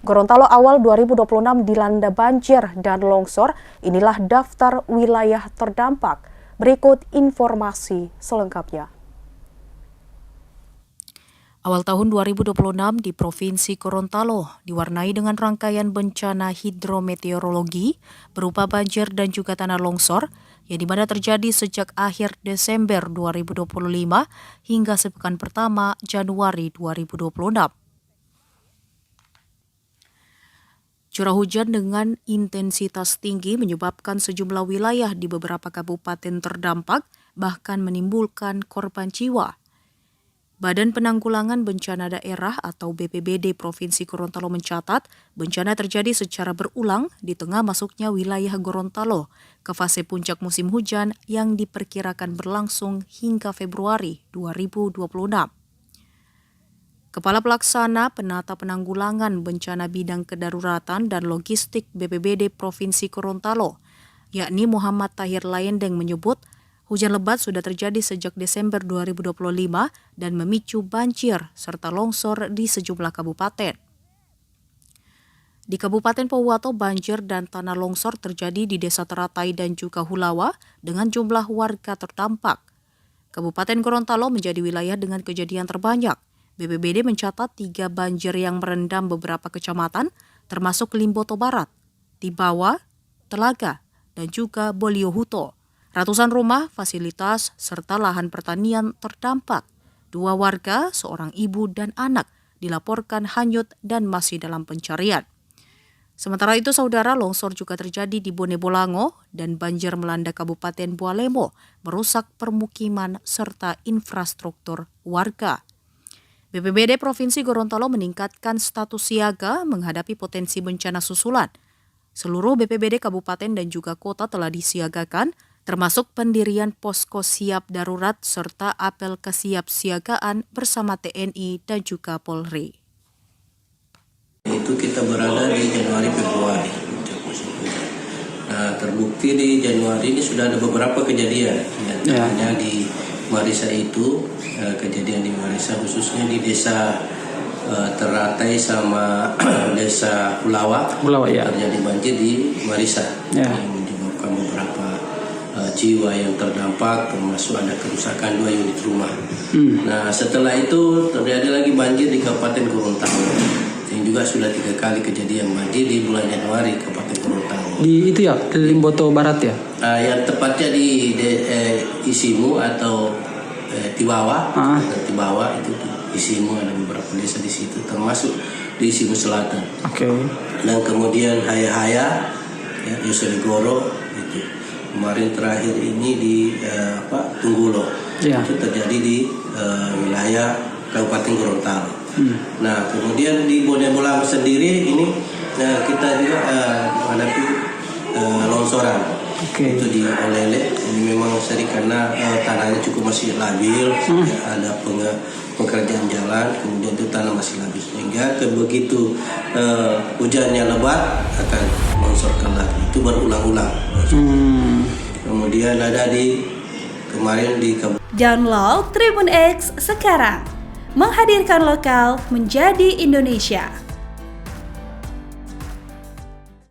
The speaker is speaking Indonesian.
Gorontalo awal 2026 dilanda banjir dan longsor. Inilah daftar wilayah terdampak. Berikut informasi selengkapnya. Awal tahun 2026 di Provinsi Gorontalo diwarnai dengan rangkaian bencana hidrometeorologi berupa banjir dan juga tanah longsor yang dimana terjadi sejak akhir Desember 2025 hingga sepekan pertama Januari 2026. Curah hujan dengan intensitas tinggi menyebabkan sejumlah wilayah di beberapa kabupaten terdampak, bahkan menimbulkan korban jiwa. Badan Penanggulangan Bencana Daerah atau BPBD Provinsi Gorontalo mencatat bencana terjadi secara berulang di tengah masuknya wilayah Gorontalo ke fase puncak musim hujan yang diperkirakan berlangsung hingga Februari 2026. Kepala Pelaksana Penata Penanggulangan Bencana Bidang Kedaruratan dan Logistik BPBD Provinsi Gorontalo, yakni Muhammad Tahir Layendeng menyebut, hujan lebat sudah terjadi sejak Desember 2025 dan memicu banjir serta longsor di sejumlah kabupaten. Di Kabupaten Pohuwato, banjir dan tanah longsor terjadi di Desa Teratai dan juga Hulawa dengan jumlah warga terdampak. Kabupaten Gorontalo menjadi wilayah dengan kejadian terbanyak. BPBD mencatat 3 banjir yang merendam beberapa kecamatan, termasuk Limboto Barat, Tibawa, Telaga, dan juga Boliohuto. Ratusan rumah, fasilitas, serta lahan pertanian terdampak. 2 warga, seorang ibu dan anak, dilaporkan hanyut dan masih dalam pencarian. Sementara itu, saudara, longsor juga terjadi di Bone Bolango dan banjir melanda Kabupaten Bualemo, merusak permukiman serta infrastruktur warga. BPBD Provinsi Gorontalo meningkatkan status siaga menghadapi potensi bencana susulan. Seluruh BPBD Kabupaten dan juga kota telah disiagakan, termasuk pendirian posko siap darurat serta apel kesiapsiagaan bersama TNI dan juga Polri. Itu kita berada di Januari-Februari. Nah, terbukti di Januari ini sudah ada beberapa kejadian. Antaranya di Marisa itu, kejadian di Marisa khususnya di desa Teratai sama desa Hulawa terjadi banjir di Marisa. Yang menyebabkan beberapa jiwa yang terdampak, termasuk ada kerusakan 2 unit rumah. Nah, setelah itu terjadi lagi banjir di Kabupaten Gorontalo. Yang juga sudah 3 kali kejadian banjir di bulan Januari Kabupaten Gorontalo. Di itu ya, di Limboto Barat ya? Yang tepatnya di Isimu atau Tibawa. Tibawa itu Isimu, ada beberapa desa di situ, termasuk di Isimu Selatan. Dan kemudian Haya-Haya, Yoseligoro itu. Kemarin terakhir ini di Tunggulo, itu terjadi di wilayah Kabupaten Gorontalo. Nah, kemudian di Bone Bolango sendiri ini kita juga menghadapi longsoran. Itu di Olele, ini memang sering karena tanahnya cukup masih labil, ada pekerjaan jalan, kemudian itu tanah masih labil, sehingga begitu hujannya lebat akan longsorkan lagi. Itu berulang-ulang. Kemudian ada kemarin di Download Tribun X sekarang, menghadirkan lokal menjadi Indonesia.